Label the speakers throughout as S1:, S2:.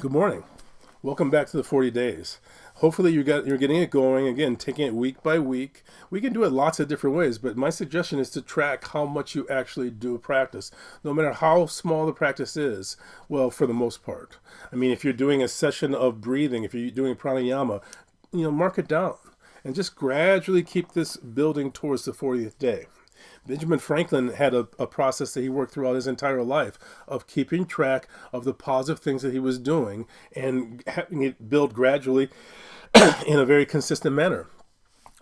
S1: Good morning. Welcome back to the 40 days. Hopefully you're getting it going again, taking it week by week. We can do it lots of different ways, but my suggestion is to track how much you actually do practice, no matter how small the practice is. Well, for the most part. I mean, if you're doing a session of breathing, if you're doing pranayama, mark it down and just gradually keep this building towards the 40th day. Benjamin Franklin had a process that he worked throughout his entire life of keeping track of the positive things that he was doing and having it build gradually in a very consistent manner.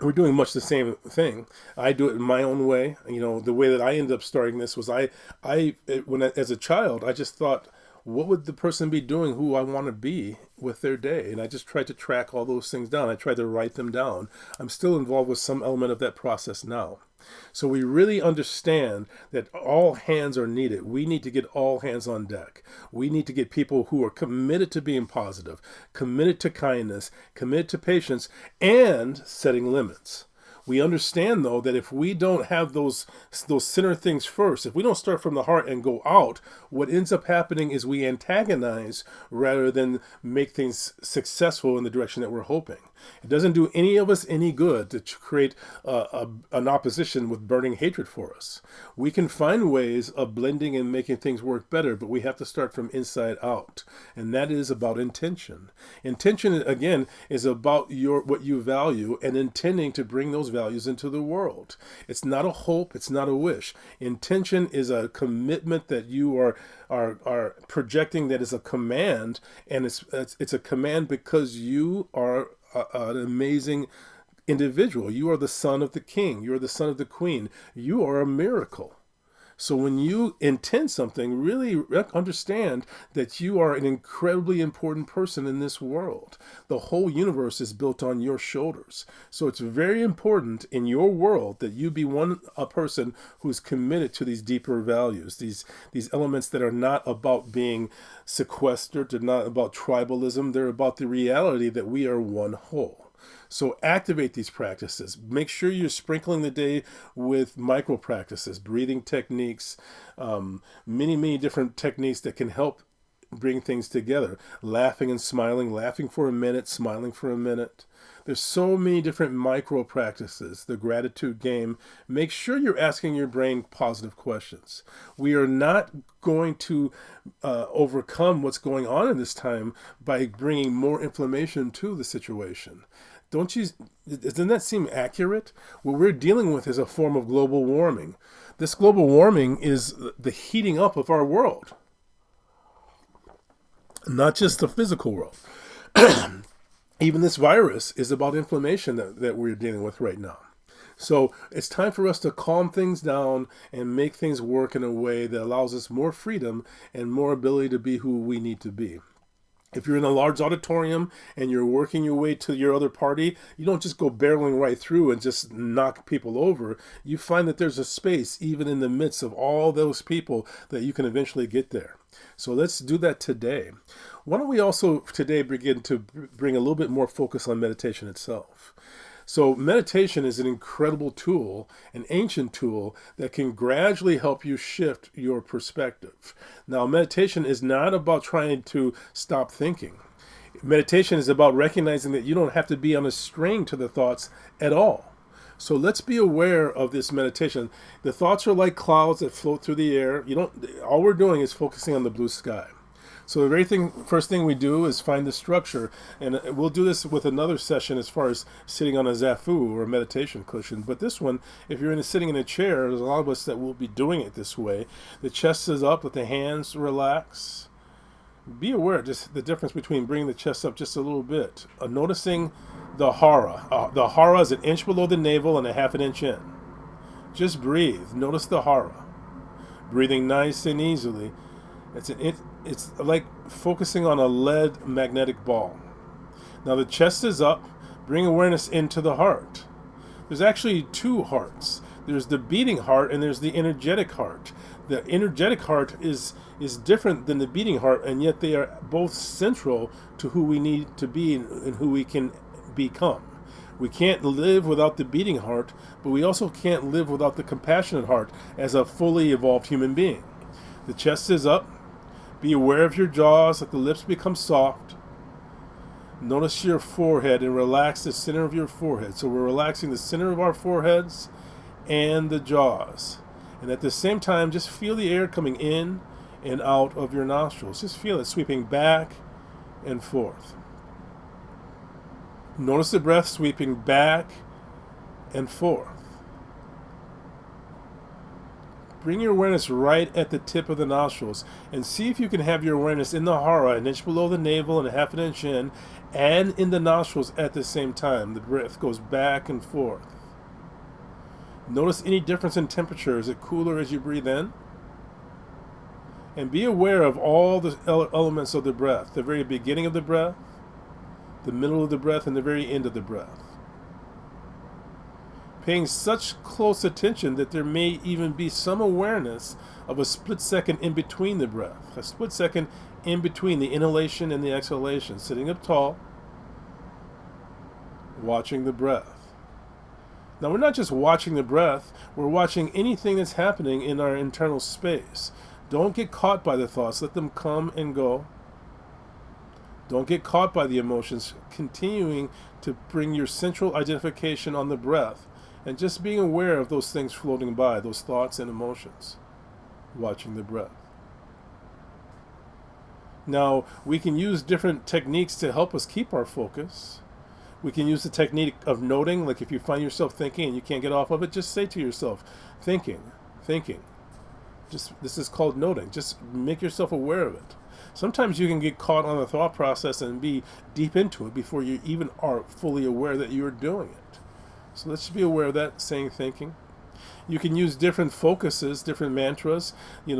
S1: We're doing much the same thing. I do it in my own way. The way that I ended up starting this was as a child, I just thought, what would the person be doing who I want to be with their day? And I just tried to track all those things down. I tried to write them down. I'm still involved with some element of that process now. So we really understand that all hands are needed. We need to get all hands on deck. We need to get people who are committed to being positive, committed to kindness, committed to patience, and setting limits. We understand, though, that if we don't have those center things first, if we don't start from the heart and go out, what ends up happening is we antagonize rather than make things successful in the direction that we're hoping. It doesn't do any of us any good to create an opposition with burning hatred for us. We can find ways of blending and making things work better, but we have to start from inside out. And that is about intention. Intention, again, is about what you value and intending to bring those values into the world. It's not a hope. It's not a wish. Intention is a commitment that you are projecting, that is a command, and it's a command because you are an amazing individual. You are the son of the king. You are the son of the queen. You are a miracle. So when you intend something, really understand that you are an incredibly important person in this world. The whole universe is built on your shoulders. So it's very important in your world that you be a person who's committed to these deeper values, these elements that are not about being sequestered, they're not about tribalism, they're about the reality that we are one whole. So activate these practices. Make sure you're sprinkling the day with micro practices, breathing techniques, many different techniques that can help bring things together. Laughing and smiling, laughing for a minute, smiling for a minute. There's so many different micro practices. The gratitude game. Make sure you're asking your brain positive questions. We are not going to overcome what's going on in this time by bringing more inflammation to the situation. Doesn't that seem accurate? What we're dealing with is a form of global warming. This global warming is the heating up of our world, not just the physical world. Even this virus is about inflammation that we're dealing with right now. So it's time for us to calm things down and make things work in a way that allows us more freedom and more ability to be who we need to be. If you're in a large auditorium and you're working your way to your other party, you don't just go barreling right through and just knock people over. You find that there's a space even in the midst of all those people that you can eventually get there. So let's do that today. Why don't we also today begin to bring a little bit more focus on meditation itself? So meditation is an incredible tool, an ancient tool that can gradually help you shift your perspective. Now, meditation is not about trying to stop thinking. Meditation is about recognizing that you don't have to be on a string to the thoughts at all. So let's be aware of this meditation. The thoughts are like clouds that float through the air. All we're doing is focusing on the blue sky. So the first thing we do is find the structure, and we'll do this with another session as far as sitting on a zafu or a meditation cushion. But this one, if you're sitting in a chair, there's a lot of us that will be doing it this way. The chest is up, let the hands relax. Be aware just the difference between bringing the chest up just a little bit. Noticing the hara. The hara is an inch below the navel and a half an inch in. Just breathe. Notice the hara. Breathing nice and easily. It's like focusing on a lead magnetic ball. Now the chest is up. Bring awareness into the heart. There's actually two hearts. There's the beating heart and there's the energetic heart. The energetic heart is different than the beating heart, and yet they are both central to who we need to be and who we can become. We can't live without the beating heart, but we also can't live without the compassionate heart as a fully evolved human being. The chest is up. Be aware of your jaws, let the lips become soft. Notice your forehead and relax the center of your forehead. So we're relaxing the center of our foreheads and the jaws. And at the same time, just feel the air coming in and out of your nostrils. Just feel it sweeping back and forth. Notice the breath sweeping back and forth. Bring your awareness right at the tip of the nostrils and see if you can have your awareness in the hara, an inch below the navel and a half an inch in, and in the nostrils at the same time. The breath goes back and forth. Notice any difference in temperature. Is it cooler as you breathe in? And be aware of all the elements of the breath. The very beginning of the breath, the middle of the breath, and the very end of the breath. Paying such close attention that there may even be some awareness of a split second in between the breath. A split second in between the inhalation and the exhalation. Sitting up tall, watching the breath. Now we're not just watching the breath, we're watching anything that's happening in our internal space. Don't get caught by the thoughts, let them come and go. Don't get caught by the emotions, continuing to bring your central identification on the breath and just being aware of those things floating by, those thoughts and emotions, watching the breath. Now, we can use different techniques to help us keep our focus. We can use the technique of noting, like if you find yourself thinking and you can't get off of it, just say to yourself, thinking. This is called noting. Just make yourself aware of it. Sometimes you can get caught on the thought process and be deep into it before you even are fully aware that you're doing it. So let's just be aware of that, saying thinking. You can use different focuses, different mantras.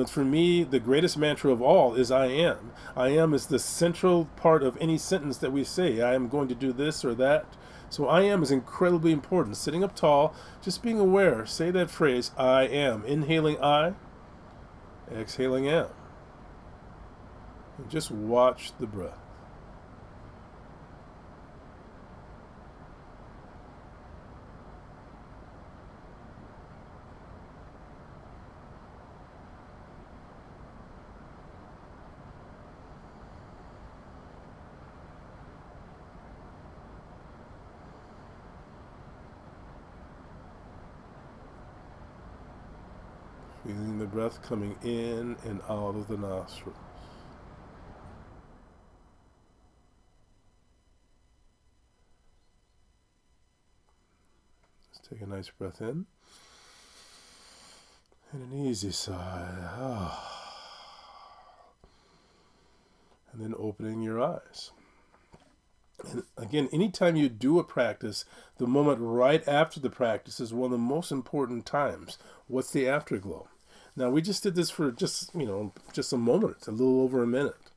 S1: For me, the greatest mantra of all is I am. I am is the central part of any sentence that we say. I am going to do this or that. So I am is incredibly important. Sitting up tall, just being aware. Say that phrase, I am. Inhaling I, exhaling am. And just watch the breath. Feeling the breath coming in and out of the nostrils. Let's take a nice breath in. And an easy sigh. And then opening your eyes. And again, anytime you do a practice, the moment right after the practice is one of the most important times. What's the afterglow? Now, we just did this for just a moment, a little over a minute.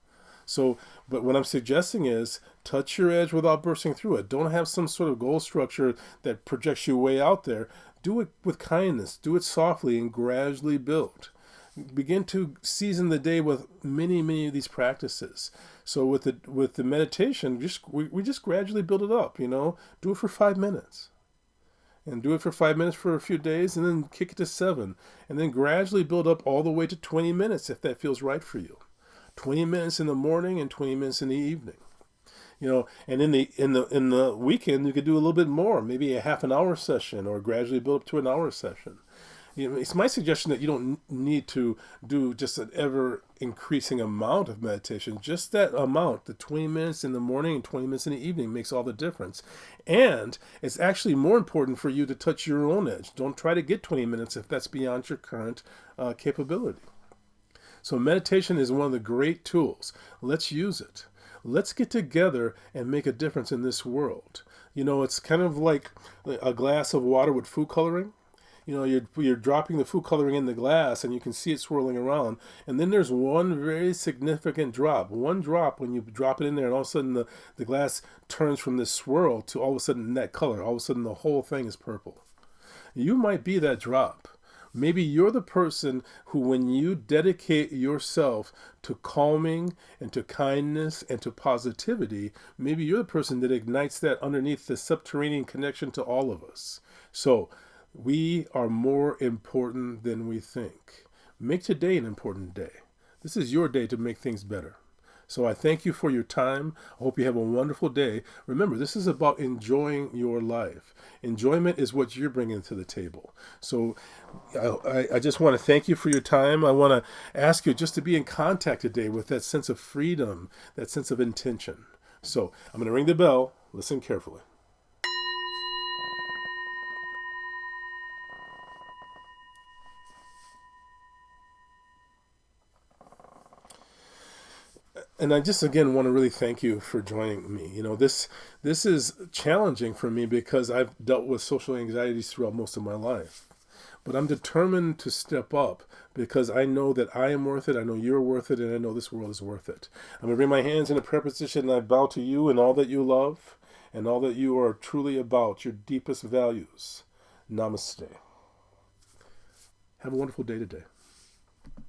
S1: So, but what I'm suggesting is touch your edge without bursting through it. Don't have some sort of goal structure that projects you way out there. Do it with kindness. Do it softly and gradually build. Begin to season the day with many of these practices. So with the meditation, we just gradually build it up. Do it for 5 minutes, and do it for 5 minutes for a few days, and then kick it to 7, and then gradually build up all the way to 20 minutes if that feels right for you. 20 minutes in the morning and 20 minutes in the evening. And in the weekend you could do a little bit more, maybe a half an hour session, or gradually build up to an hour session. It's my suggestion that you don't need to do just an ever increasing amount of meditation. Just that amount, the 20 minutes in the morning and 20 minutes in the evening, makes all the difference. And it's actually more important for you to touch your own edge. Don't try to get 20 minutes if that's beyond your current capability. So meditation is one of the great tools. Let's use it. Let's get together and make a difference in this world. It's kind of like a glass of water with food coloring. You're dropping the food coloring in the glass and you can see it swirling around. And then there's one very significant drop. One drop when you drop it in there, and all of a sudden the glass turns from this swirl to all of a sudden that color. All of a sudden the whole thing is purple. You might be that drop. Maybe you're the person who, when you dedicate yourself to calming and to kindness and to positivity, maybe you're the person that ignites that underneath the subterranean connection to all of us. So we are more important than we think. Make today an important day. This is your day to make things better. So I thank you for your time. I hope you have a wonderful day. Remember, this is about enjoying your life. Enjoyment is what you're bringing to the table. So I just want to thank you for your time. I want to ask you just to be in contact today with that sense of freedom, that sense of intention. So I'm going to ring the bell. Listen carefully. And I just again want to really thank you for joining me. This is challenging for me because I've dealt with social anxieties throughout most of my life. But I'm determined to step up because I know that I am worth it, I know you're worth it, and I know this world is worth it. I'm going to bring my hands in a prayer position, and I bow to you and all that you love and all that you are truly about, your deepest values. Namaste. Have a wonderful day today.